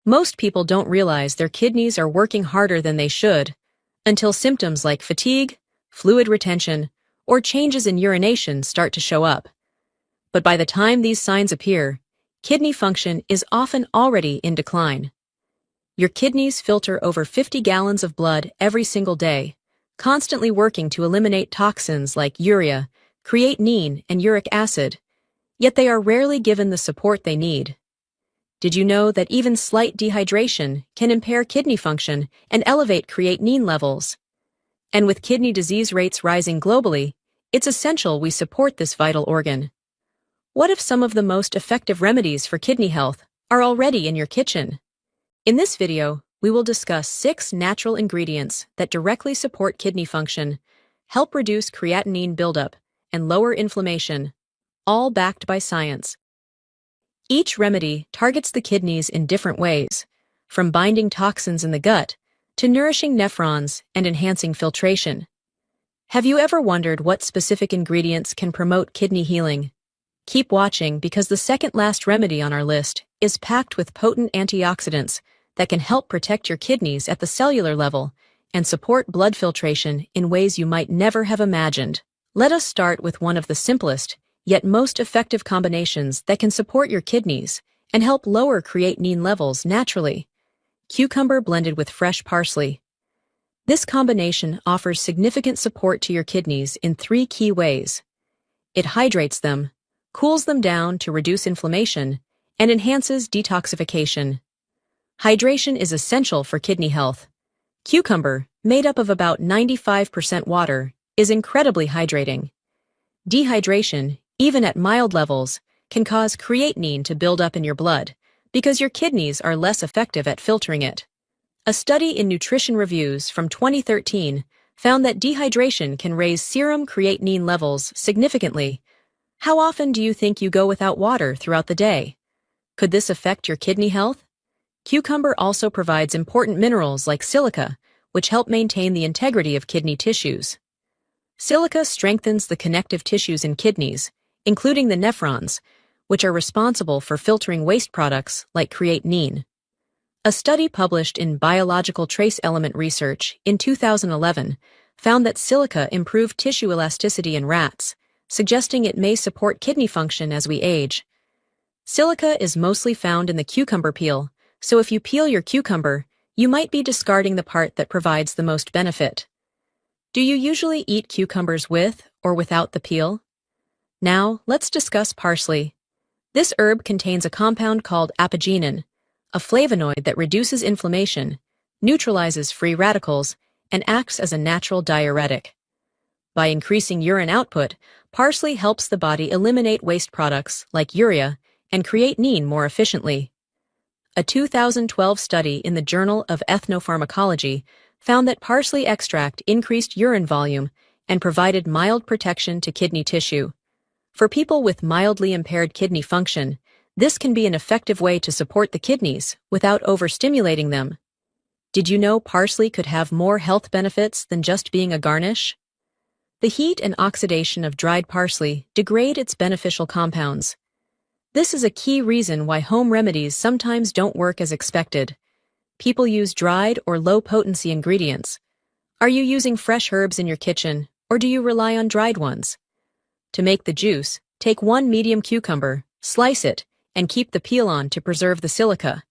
Most people don't realize their kidneys are working harder than they should until symptoms like fatigue, fluid retention, or changes in urination start to show up. But by the time these signs appear, kidney function is often already in decline. Your kidneys filter over 50 gallons of blood every single day, constantly working to eliminate toxins like urea, creatinine, and uric acid, yet they are rarely given the support they need. Did you know that even slight dehydration can impair kidney function and elevate creatinine levels? And with kidney disease rates rising globally, it's essential we support this vital organ. What if some of the most effective remedies for kidney health are already in your kitchen? In this video, we will discuss 6 natural ingredients that directly support kidney function, help reduce creatinine buildup, and lower inflammation, all backed by science. Each remedy targets the kidneys in different ways, from binding toxins in the gut to nourishing nephrons and enhancing filtration. Have you ever wondered what specific ingredients can promote kidney healing? Keep watching because the second-last remedy on our list is packed with potent antioxidants that can help protect your kidneys at the cellular level and support blood filtration in ways you might never have imagined. Let us start with one of the simplest, yet most effective combinations that can support your kidneys and help lower creatinine levels naturally: cucumber blended with fresh parsley. This combination offers significant support to your kidneys in 3 key ways. It hydrates them, cools them down to reduce inflammation, and enhances detoxification. Hydration is essential for kidney health. Cucumber, made up of about 95% water, is incredibly hydrating. Dehydration, even at mild levels, can cause creatinine to build up in your blood because your kidneys are less effective at filtering it. A study in Nutrition Reviews from 2013 found that dehydration can raise serum creatinine levels significantly. How often do you think you go without water throughout the day? Could this affect your kidney health? Cucumber also provides important minerals like silica, which help maintain the integrity of kidney tissues. Silica strengthens the connective tissues in kidneys, including the nephrons, which are responsible for filtering waste products like creatinine. A study published in Biological Trace Element Research in 2011 found that silica improved tissue elasticity in rats, suggesting it may support kidney function as we age. Silica is mostly found in the cucumber peel, so if you peel your cucumber, you might be discarding the part that provides the most benefit. Do you usually eat cucumbers with or without the peel? Now, let's discuss parsley. This herb contains a compound called apigenin, a flavonoid that reduces inflammation, neutralizes free radicals, and acts as a natural diuretic. By increasing urine output, parsley helps the body eliminate waste products like urea and creatinine more efficiently. A 2012 study in the Journal of Ethnopharmacology found that parsley extract increased urine volume and provided mild protection to kidney tissue. For people with mildly impaired kidney function, this can be an effective way to support the kidneys without overstimulating them. Did you know parsley could have more health benefits than just being a garnish? The heat and oxidation of dried parsley degrade its beneficial compounds. This is a key reason why home remedies sometimes don't work as expected. People use dried or low-potency ingredients. Are you using fresh herbs in your kitchen, or do you rely on dried ones? To make the juice, take 1 medium cucumber, slice it, and keep the peel on to preserve the silica.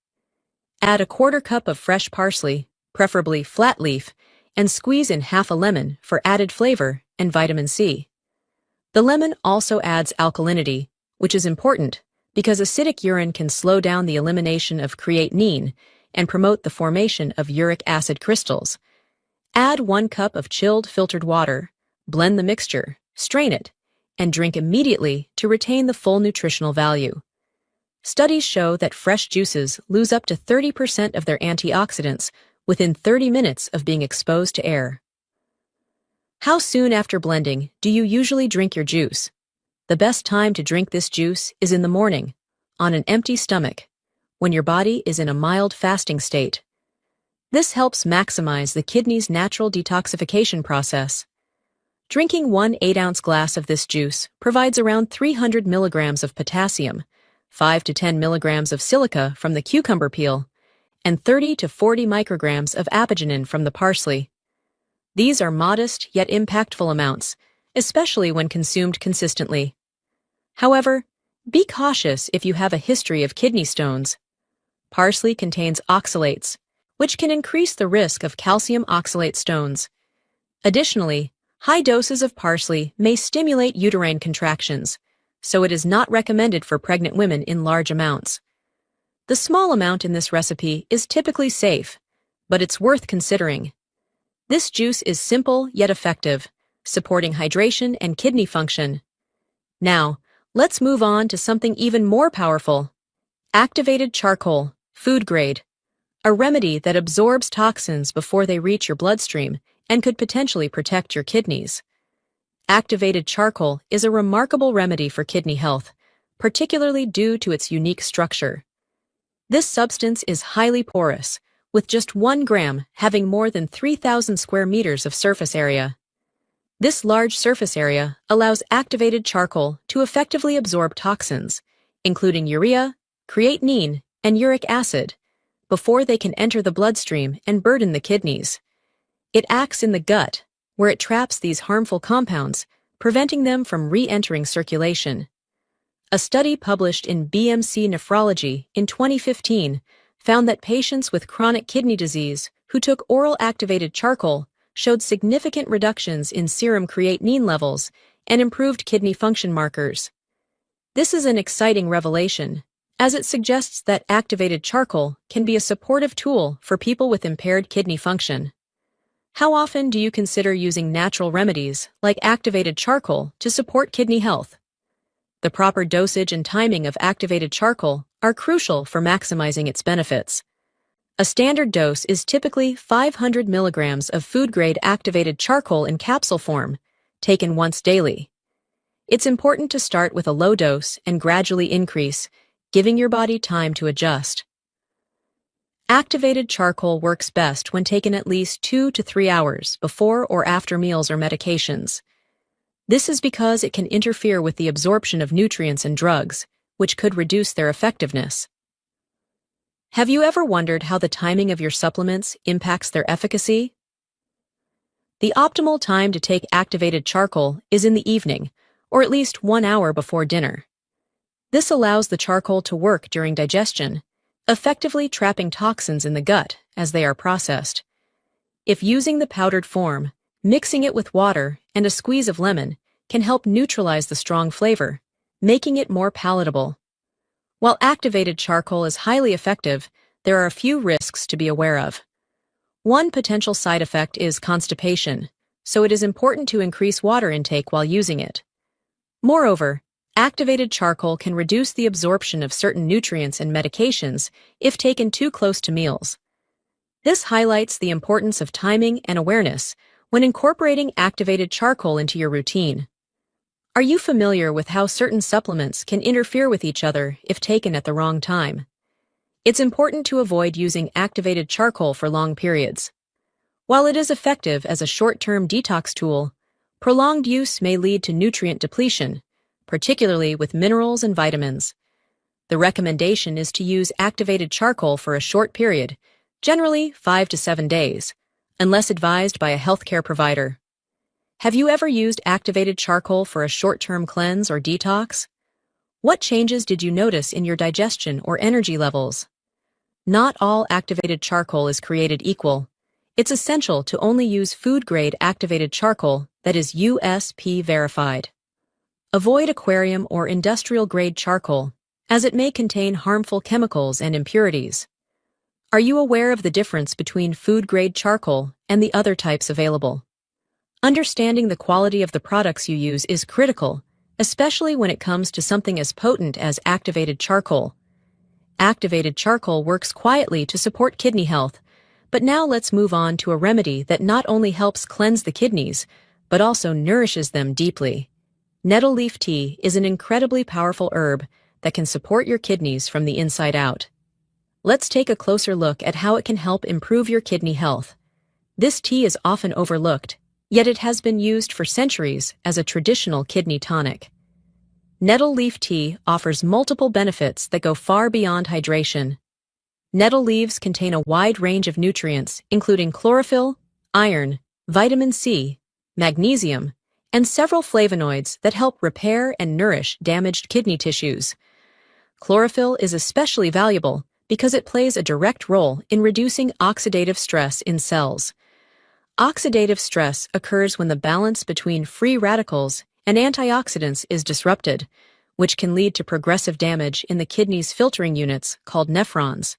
Add a 1/4 cup of fresh parsley, preferably flat leaf, and squeeze in half a lemon for added flavor and vitamin C. The lemon also adds alkalinity, which is important because acidic urine can slow down the elimination of creatinine and promote the formation of uric acid crystals. Add 1 cup of chilled filtered water, blend the mixture, strain it, and drink immediately to retain the full nutritional value. Studies show that fresh juices lose up to 30% of their antioxidants within 30 minutes of being exposed to air. How soon after blending do you usually drink your juice? The best time to drink this juice is in the morning, on an empty stomach, when your body is in a mild fasting state. This helps maximize the kidney's natural detoxification process. Drinking 1 8-ounce glass of this juice provides around 300 milligrams of potassium, 5 to 10 milligrams of silica from the cucumber peel, and 30 to 40 micrograms of apigenin from the parsley. These are modest yet impactful amounts, especially when consumed consistently. However, be cautious if you have a history of kidney stones. Parsley contains oxalates, which can increase the risk of calcium oxalate stones. Additionally, high doses of parsley may stimulate uterine contractions, so it is not recommended for pregnant women in large amounts. The small amount in this recipe is typically safe, but it's worth considering. This juice is simple yet effective, supporting hydration and kidney function. Now, let's move on to something even more powerful. Activated charcoal, food grade. A remedy that absorbs toxins before they reach your bloodstream and could potentially protect your kidneys. Activated charcoal is a remarkable remedy for kidney health, particularly due to its unique structure. This substance is highly porous, with just 1 gram having more than 3,000 square meters of surface area. This large surface area allows activated charcoal to effectively absorb toxins, including urea, creatinine, and uric acid, before they can enter the bloodstream and burden the kidneys. It acts in the gut, where it traps these harmful compounds, preventing them from re-entering circulation. A study published in BMC Nephrology in 2015 found that patients with chronic kidney disease who took oral activated charcoal showed significant reductions in serum creatinine levels and improved kidney function markers. This is an exciting revelation, as it suggests that activated charcoal can be a supportive tool for people with impaired kidney function. How often do you consider using natural remedies like activated charcoal to support kidney health? The proper dosage and timing of activated charcoal are crucial for maximizing its benefits. A standard dose is typically 500 milligrams of food-grade activated charcoal in capsule form, taken once daily. It's important to start with a low dose and gradually increase, giving your body time to adjust. Activated charcoal works best when taken at least 2 to 3 hours before or after meals or medications. This is because it can interfere with the absorption of nutrients and drugs, which could reduce their effectiveness. Have you ever wondered how the timing of your supplements impacts their efficacy? The optimal time to take activated charcoal is in the evening, or at least 1 hour before dinner. This allows the charcoal to work during digestion, effectively trapping toxins in the gut as they are processed. If using the powdered form, mixing it with water and a squeeze of lemon can help neutralize the strong flavor, making it more palatable. While activated charcoal is highly effective, there are a few risks to be aware of. One potential side effect is constipation, so it is important to increase water intake while using it. Moreover, activated charcoal can reduce the absorption of certain nutrients and medications if taken too close to meals. This highlights the importance of timing and awareness when incorporating activated charcoal into your routine. Are you familiar with how certain supplements can interfere with each other if taken at the wrong time? It's important to avoid using activated charcoal for long periods. While it is effective as a short-term detox tool, prolonged use may lead to nutrient depletion, particularly with minerals and vitamins. The recommendation is to use activated charcoal for a short period, generally 5 to 7 days, unless advised by a healthcare provider. Have you ever used activated charcoal for a short-term cleanse or detox? What changes did you notice in your digestion or energy levels? Not all activated charcoal is created equal. It's essential to only use food-grade activated charcoal that is USP verified. Avoid aquarium or industrial-grade charcoal, as it may contain harmful chemicals and impurities. Are you aware of the difference between food-grade charcoal and the other types available? Understanding the quality of the products you use is critical, especially when it comes to something as potent as activated charcoal. Activated charcoal works quietly to support kidney health, but now let's move on to a remedy that not only helps cleanse the kidneys, but also nourishes them deeply. Nettle leaf tea is an incredibly powerful herb that can support your kidneys from the inside out. Let's take a closer look at how it can help improve your kidney health. This tea is often overlooked, yet it has been used for centuries as a traditional kidney tonic. Nettle leaf tea offers multiple benefits that go far beyond hydration. Nettle leaves contain a wide range of nutrients, including chlorophyll, iron, vitamin C, magnesium, and several flavonoids that help repair and nourish damaged kidney tissues. Chlorophyll is especially valuable because it plays a direct role in reducing oxidative stress in cells. Oxidative stress occurs when the balance between free radicals and antioxidants is disrupted, which can lead to progressive damage in the kidney's filtering units called nephrons.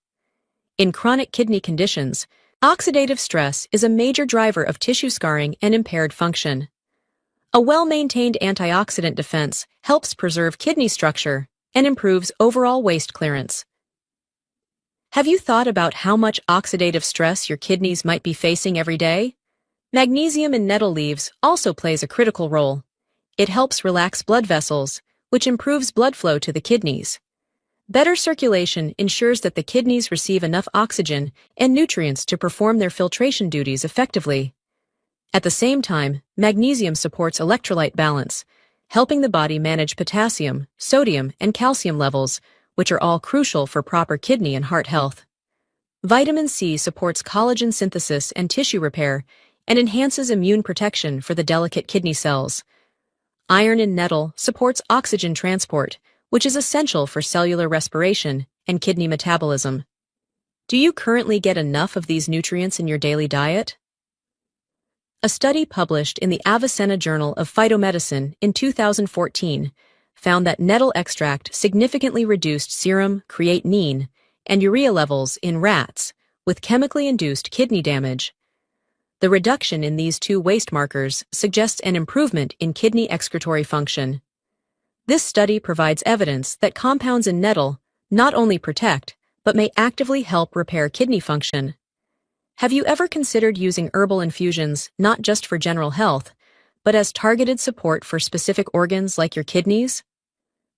In chronic kidney conditions, oxidative stress is a major driver of tissue scarring and impaired function. A well-maintained antioxidant defense helps preserve kidney structure and improves overall waste clearance. Have you thought about how much oxidative stress your kidneys might be facing every day? Magnesium in nettle leaves also plays a critical role. It helps relax blood vessels, which improves blood flow to the kidneys. Better circulation ensures that the kidneys receive enough oxygen and nutrients to perform their filtration duties effectively. At the same time, magnesium supports electrolyte balance, helping the body manage potassium, sodium, and calcium levels, which are all crucial for proper kidney and heart health. Vitamin C supports collagen synthesis and tissue repair and enhances immune protection for the delicate kidney cells. Iron in nettle supports oxygen transport, which is essential for cellular respiration and kidney metabolism. Do you currently get enough of these nutrients in your daily diet? A study published in the Avicenna Journal of Phytomedicine in 2014 found that nettle extract significantly reduced serum creatinine and urea levels in rats with chemically induced kidney damage. The reduction in these two waste markers suggests an improvement in kidney excretory function. This study provides evidence that compounds in nettle not only protect, but may actively help repair kidney function. Have you ever considered using herbal infusions not just for general health, but as targeted support for specific organs like your kidneys?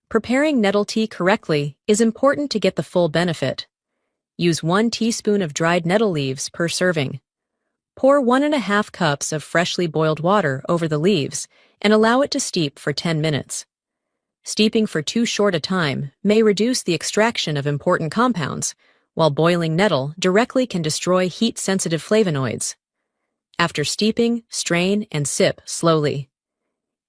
Preparing nettle tea correctly is important to get the full benefit. Use 1 teaspoon of dried nettle leaves per serving. Pour 1½ cups of freshly boiled water over the leaves and allow it to steep for 10 minutes. Steeping for too short a time may reduce the extraction of important compounds, while boiling nettle directly can destroy heat-sensitive flavonoids. After steeping, strain and sip slowly.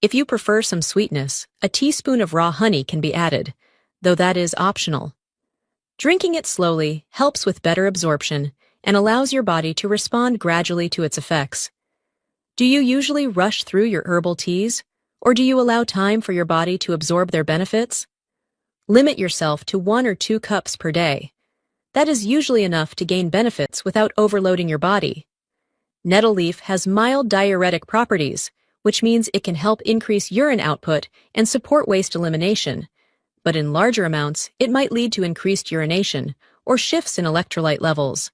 If you prefer some sweetness, a teaspoon of raw honey can be added, though that is optional. Drinking it slowly helps with better absorption and allows your body to respond gradually to its effects. Do you usually rush through your herbal teas, or do you allow time for your body to absorb their benefits? Limit yourself to 1 or 2 cups per day. That is usually enough to gain benefits without overloading your body. Nettle leaf has mild diuretic properties, which means it can help increase urine output and support waste elimination, but in larger amounts, it might lead to increased urination or shifts in electrolyte levels.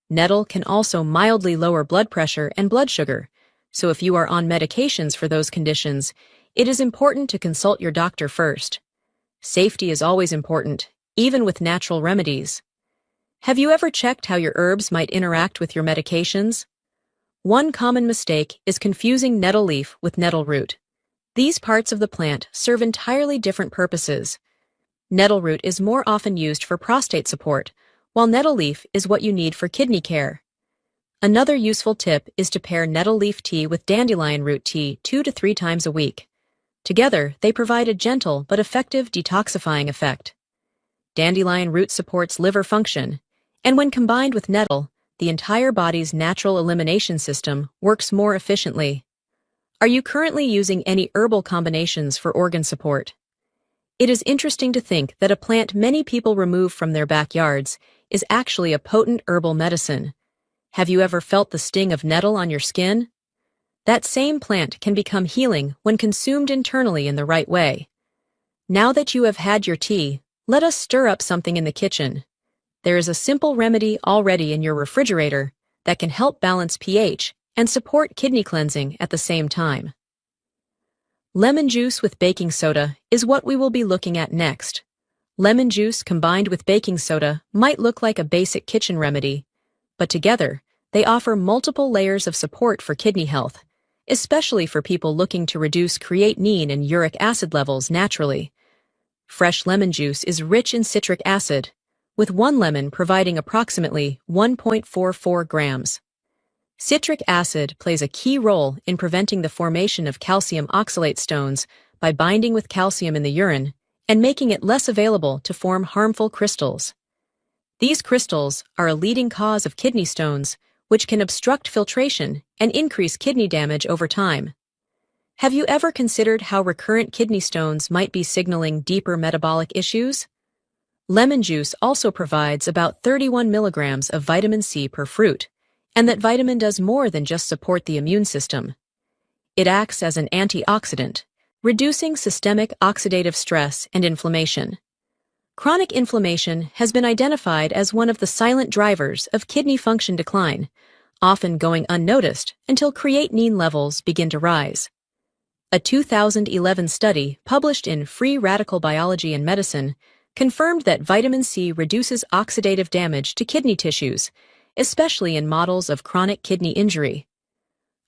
Nettle can also mildly lower blood pressure and blood sugar, so if you are on medications for those conditions, it is important to consult your doctor first. Safety is always important, even with natural remedies. Have you ever checked how your herbs might interact with your medications? One common mistake is confusing nettle leaf with nettle root. These parts of the plant serve entirely different purposes. Nettle root is more often used for prostate support, while nettle leaf is what you need for kidney care. Another useful tip is to pair nettle leaf tea with dandelion root tea 2 to 3 times a week. Together, they provide a gentle but effective detoxifying effect. Dandelion root supports liver function, and when combined with nettle, the entire body's natural elimination system works more efficiently. Are you currently using any herbal combinations for organ support? It is interesting to think that a plant many people remove from their backyards is actually a potent herbal medicine. Have you ever felt the sting of nettle on your skin? That same plant can become healing when consumed internally in the right way. Now that you have had your tea, let us stir up something in the kitchen. There is a simple remedy already in your refrigerator that can help balance pH and support kidney cleansing at the same time. Lemon juice with baking soda is what we will be looking at next. Lemon juice combined with baking soda might look like a basic kitchen remedy, but together, they offer multiple layers of support for kidney health, especially for people looking to reduce creatinine and uric acid levels naturally. Fresh lemon juice is rich in citric acid, with one lemon providing approximately 1.44 grams. Citric acid plays a key role in preventing the formation of calcium oxalate stones by binding with calcium in the urine and making it less available to form harmful crystals. These crystals are a leading cause of kidney stones, which can obstruct filtration and increase kidney damage over time. Have you ever considered how recurrent kidney stones might be signaling deeper metabolic issues? Lemon juice also provides about 31 milligrams of vitamin C per fruit, and that vitamin does more than just support the immune system. It acts as an antioxidant, reducing systemic oxidative stress and inflammation. Chronic inflammation has been identified as one of the silent drivers of kidney function decline, often going unnoticed until creatinine levels begin to rise. A 2011 study published in Free Radical Biology and Medicine confirmed that vitamin C reduces oxidative damage to kidney tissues, especially in models of chronic kidney injury.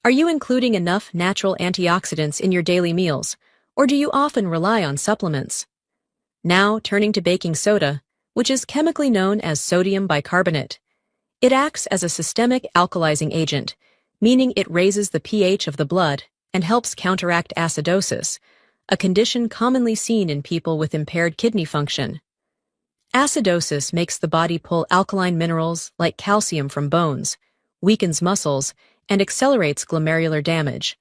Are you including enough natural antioxidants in your daily meals, or do you often rely on supplements? Now, turning to baking soda, which is chemically known as sodium bicarbonate. It acts as a systemic alkalizing agent, meaning it raises the pH of the blood and helps counteract acidosis, a condition commonly seen in people with impaired kidney function. Acidosis makes the body pull alkaline minerals like calcium from bones, weakens muscles, and accelerates glomerular damage.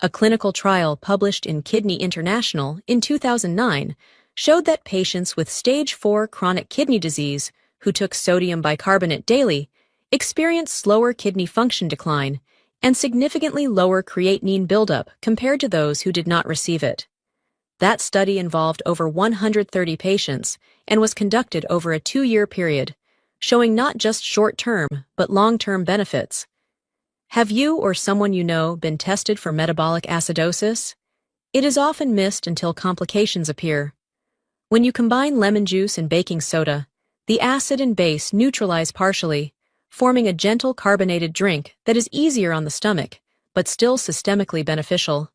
A clinical trial published in Kidney International in 2009 showed that patients with stage 4 chronic kidney disease who took sodium bicarbonate daily experienced slower kidney function decline and significantly lower creatinine buildup compared to those who did not receive it. That study involved over 130 patients and was conducted over a 2-year period, showing not just short-term but long-term benefits. Have you or someone you know been tested for metabolic acidosis? It is often missed until complications appear. When you combine lemon juice and baking soda, the acid and base neutralize partially, forming a gentle carbonated drink that is easier on the stomach, but still systemically beneficial.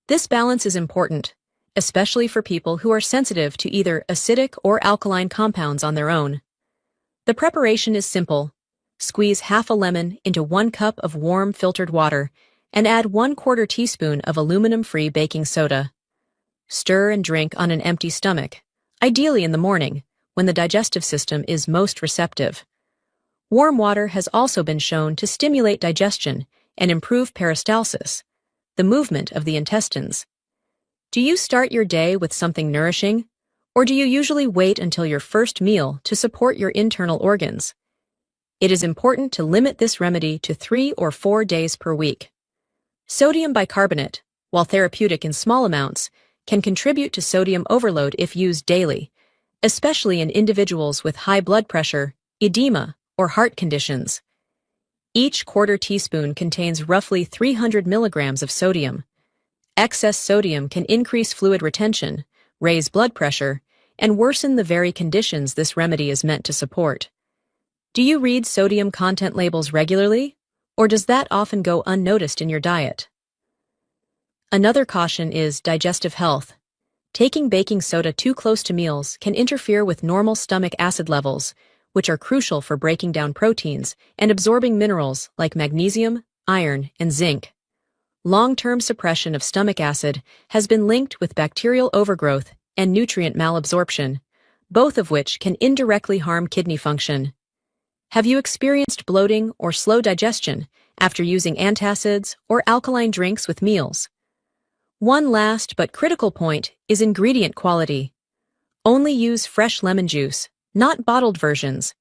This balance is important, especially for people who are sensitive to either acidic or alkaline compounds on their own. The preparation is simple. Squeeze half a lemon into 1 cup of warm filtered water and add 1/4 teaspoon of aluminum-free baking soda. Stir and drink on an empty stomach, ideally in the morning, when the digestive system is most receptive. Warm water has also been shown to stimulate digestion and improve peristalsis, the movement of the intestines. Do you start your day with something nourishing, or do you usually wait until your first meal to support your internal organs? It is important to limit this remedy to 3 or 4 days per week. Sodium bicarbonate, while therapeutic in small amounts, can contribute to sodium overload if used daily, especially in individuals with high blood pressure, edema, or heart conditions. Each 1/4 teaspoon contains roughly 300 milligrams of sodium. Excess sodium can increase fluid retention, raise blood pressure, and worsen the very conditions this remedy is meant to support. Do you read sodium content labels regularly, or does that often go unnoticed in your diet? Another caution is digestive health. Taking baking soda too close to meals can interfere with normal stomach acid levels, which are crucial for breaking down proteins and absorbing minerals like magnesium, iron, and zinc. Long-term suppression of stomach acid has been linked with bacterial overgrowth and nutrient malabsorption, both of which can indirectly harm kidney function. Have you experienced bloating or slow digestion after using antacids or alkaline drinks with meals? One last but critical point is ingredient quality. Only use fresh lemon juice, not bottled versions,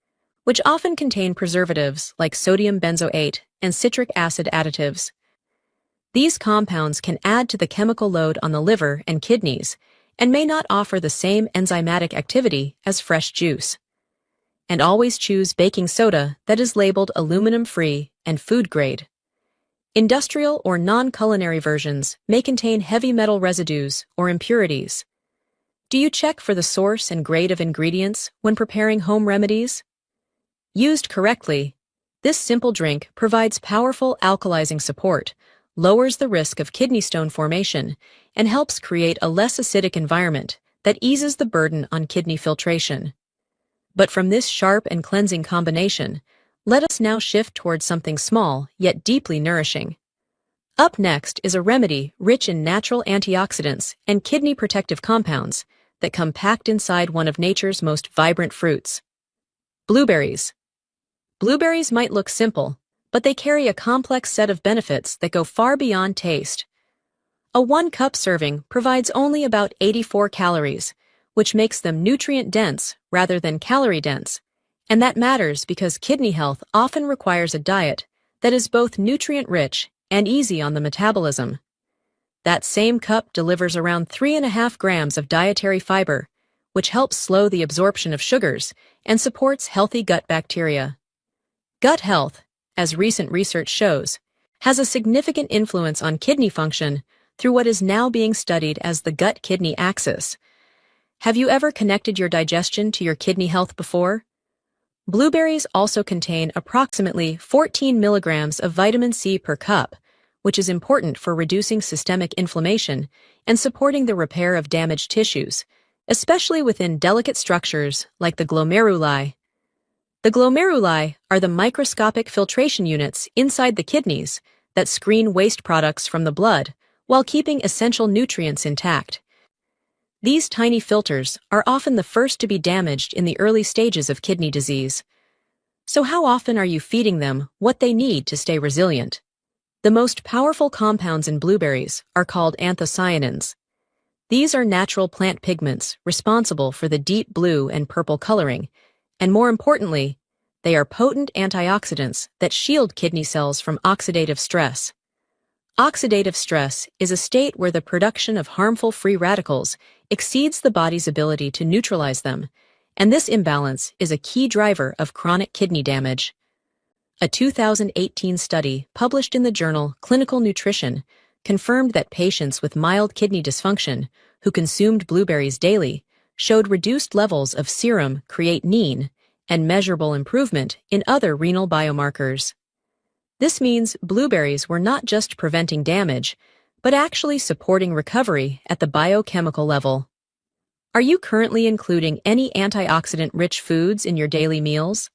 which often contain preservatives like sodium benzoate and citric acid additives. These compounds can add to the chemical load on the liver and kidneys and may not offer the same enzymatic activity as fresh juice. And always choose baking soda that is labeled aluminum-free and food-grade. Industrial or non-culinary versions may contain heavy metal residues or impurities. Do you check for the source and grade of ingredients when preparing home remedies? Used correctly, this simple drink provides powerful alkalizing support, lowers the risk of kidney stone formation, and helps create a less acidic environment that eases the burden on kidney filtration. But from this sharp and cleansing combination, let us now shift towards something small yet deeply nourishing. Up next is a remedy rich in natural antioxidants and kidney protective compounds that come packed inside one of nature's most vibrant fruits. Blueberries. Blueberries might look simple, but they carry a complex set of benefits that go far beyond taste. A 1-cup serving provides only about 84 calories, which makes them nutrient-dense rather than calorie-dense, and that matters because kidney health often requires a diet that is both nutrient-rich and easy on the metabolism. That same cup delivers around 3.5 grams of dietary fiber, which helps slow the absorption of sugars and supports healthy gut bacteria. Gut health, as recent research shows, has a significant influence on kidney function through what is now being studied as the gut-kidney axis. Have you ever connected your digestion to your kidney health before? Blueberries also contain approximately 14 milligrams of vitamin C per cup, which is important for reducing systemic inflammation and supporting the repair of damaged tissues, especially within delicate structures like the glomeruli. The glomeruli are the microscopic filtration units inside the kidneys that screen waste products from the blood while keeping essential nutrients intact. These tiny filters are often the first to be damaged in the early stages of kidney disease. So how often are you feeding them what they need to stay resilient? The most powerful compounds in blueberries are called anthocyanins. These are natural plant pigments responsible for the deep blue and purple coloring, and more importantly, they are potent antioxidants that shield kidney cells from oxidative stress. Oxidative stress is a state where the production of harmful free radicals exceeds the body's ability to neutralize them, and this imbalance is a key driver of chronic kidney damage. A 2018 study published in the journal Clinical Nutrition confirmed that patients with mild kidney dysfunction who consumed blueberries daily showed reduced levels of serum creatinine and measurable improvement in other renal biomarkers. This means blueberries were not just preventing damage, but actually supporting recovery at the biochemical level. Are you currently including any antioxidant-rich foods in your daily meals?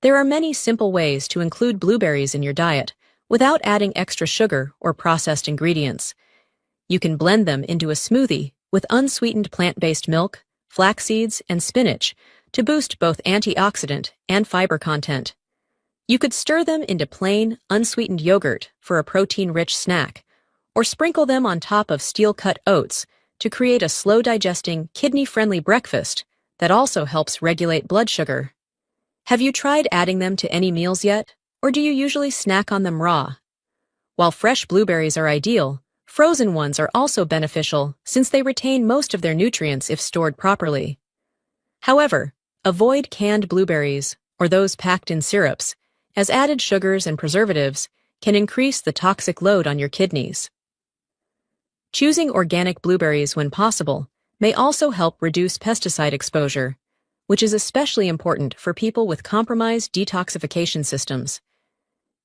There are many simple ways to include blueberries in your diet without adding extra sugar or processed ingredients. You can blend them into a smoothie with unsweetened plant-based milk, flax seeds, and spinach to boost both antioxidant and fiber content. You could stir them into plain, unsweetened yogurt for a protein-rich snack, or sprinkle them on top of steel-cut oats to create a slow-digesting, kidney-friendly breakfast that also helps regulate blood sugar. Have you tried adding them to any meals yet, or do you usually snack on them raw? While fresh blueberries are ideal, frozen ones are also beneficial since they retain most of their nutrients if stored properly. However, avoid canned blueberries or those packed in syrups, as added sugars and preservatives can increase the toxic load on your kidneys. Choosing organic blueberries when possible may also help reduce pesticide exposure, which is especially important for people with compromised detoxification systems.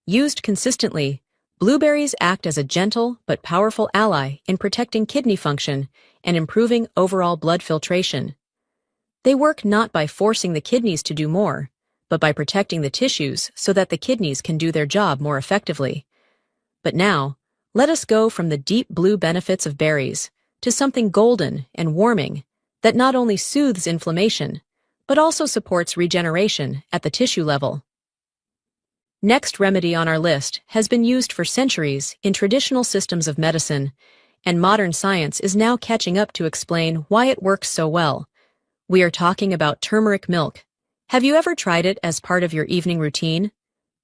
Used consistently, blueberries act as a gentle but powerful ally in protecting kidney function and improving overall blood filtration. They work not by forcing the kidneys to do more, but by protecting the tissues so that the kidneys can do their job more effectively. But now, let us go from the deep blue benefits of berries to something golden and warming that not only soothes inflammation, but also supports regeneration at the tissue level. Next remedy on our list has been used for centuries in traditional systems of medicine, and modern science is now catching up to explain why it works so well. We are talking about turmeric milk. Have you ever tried it as part of your evening routine?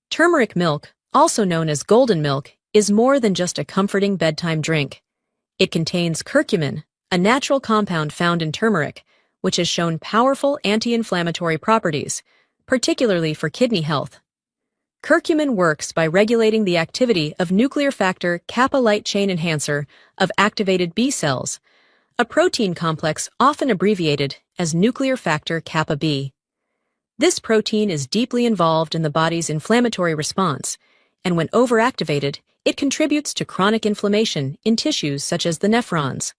Turmeric milk, also known as golden milk, is more than just a comforting bedtime drink. It contains curcumin, a natural compound found in turmeric, which has shown powerful anti-inflammatory properties, particularly for kidney health. Curcumin works by regulating the activity of nuclear factor kappa light chain enhancer of activated B cells, a protein complex often abbreviated as nuclear factor kappa B. This protein is deeply involved in the body's inflammatory response, and when overactivated, it contributes to chronic inflammation in tissues such as the nephrons.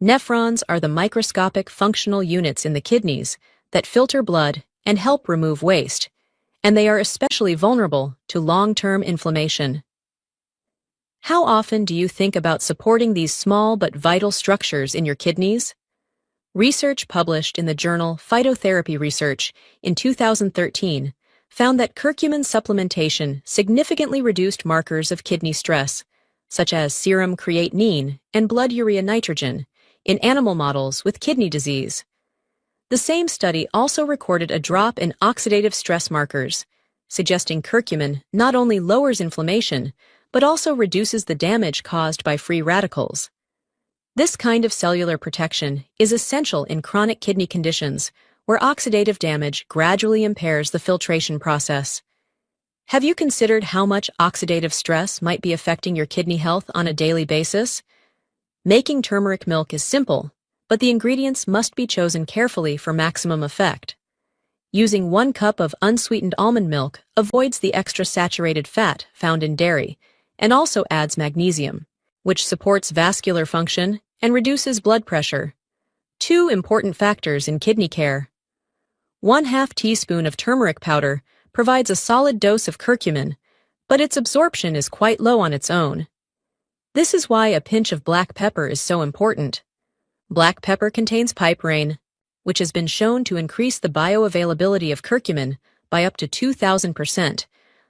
Nephrons are the microscopic functional units in the kidneys that filter blood and help remove waste, and they are especially vulnerable to long-term inflammation. How often do you think about supporting these small but vital structures in your kidneys? Research published in the journal Phytotherapy Research in 2013 found that curcumin supplementation significantly reduced markers of kidney stress, such as serum creatinine and blood urea nitrogen, in animal models with kidney disease. The same study also recorded a drop in oxidative stress markers, suggesting curcumin not only lowers inflammation, but also reduces the damage caused by free radicals. This kind of cellular protection is essential in chronic kidney conditions where oxidative damage gradually impairs the filtration process. Have you considered how much oxidative stress might be affecting your kidney health on a daily basis? Making turmeric milk is simple, but the ingredients must be chosen carefully for maximum effect. Using 1 cup of unsweetened almond milk avoids the extra saturated fat found in dairy and also adds magnesium, which supports vascular function and reduces blood pressure. 2 important factors in kidney care. 1/2 teaspoon of turmeric powder provides a solid dose of curcumin, but its absorption is quite low on its own. This is why a pinch of black pepper is so important. Black pepper contains piperine, which has been shown to increase the bioavailability of curcumin by up to 2,000%,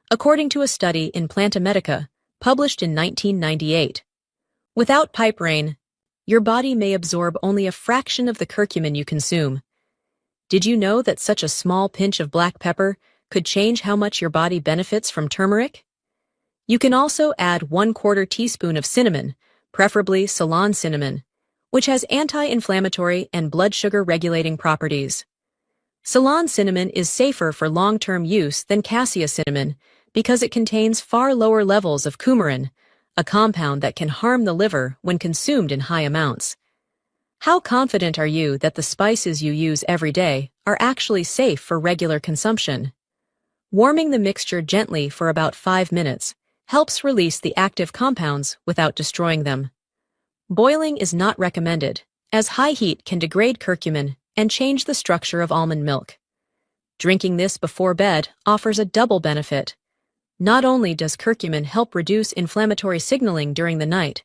according to a study in Planta Medica, published in 1998. Without piperine, your body may absorb only a fraction of the curcumin you consume. Did you know that such a small pinch of black pepper could change how much your body benefits from turmeric? You can also add 1/4 teaspoon of cinnamon, preferably Ceylon cinnamon, which has anti-inflammatory and blood sugar regulating properties. Ceylon cinnamon is safer for long-term use than cassia cinnamon because it contains far lower levels of coumarin, a compound that can harm the liver when consumed in high amounts. How confident are you that the spices you use every day are actually safe for regular consumption? Warming the mixture gently for about 5 minutes helps release the active compounds without destroying them. Boiling is not recommended, as high heat can degrade curcumin and change the structure of almond milk. Drinking this before bed offers a double benefit. Not only does curcumin help reduce inflammatory signaling during the night,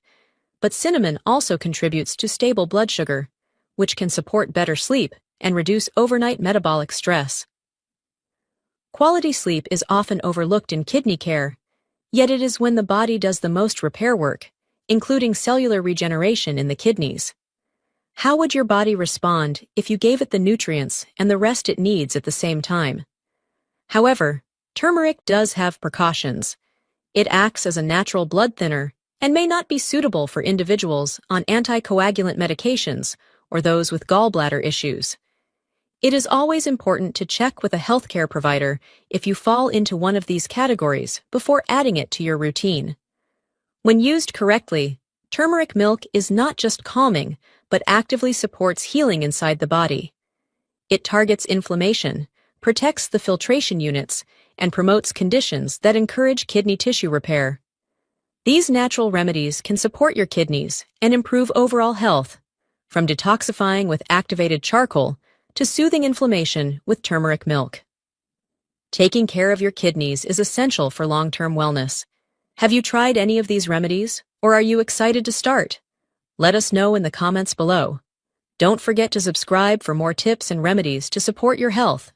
but cinnamon also contributes to stable blood sugar, which can support better sleep and reduce overnight metabolic stress. Quality sleep is often overlooked in kidney care, yet it is when the body does the most repair work, including cellular regeneration in the kidneys. How would your body respond if you gave it the nutrients and the rest it needs at the same time? However, turmeric does have precautions. It acts as a natural blood thinner and may not be suitable for individuals on anticoagulant medications or those with gallbladder issues. It is always important to check with a healthcare provider if you fall into one of these categories before adding it to your routine. When used correctly, turmeric milk is not just calming, but actively supports healing inside the body. It targets inflammation, protects the filtration units, and promotes conditions that encourage kidney tissue repair. These natural remedies can support your kidneys and improve overall health, from detoxifying with activated charcoal to soothing inflammation with turmeric milk. Taking care of your kidneys is essential for long-term wellness. Have you tried any of these remedies, or are you excited to start? Let us know in the comments below. Don't forget to subscribe for more tips and remedies to support your health.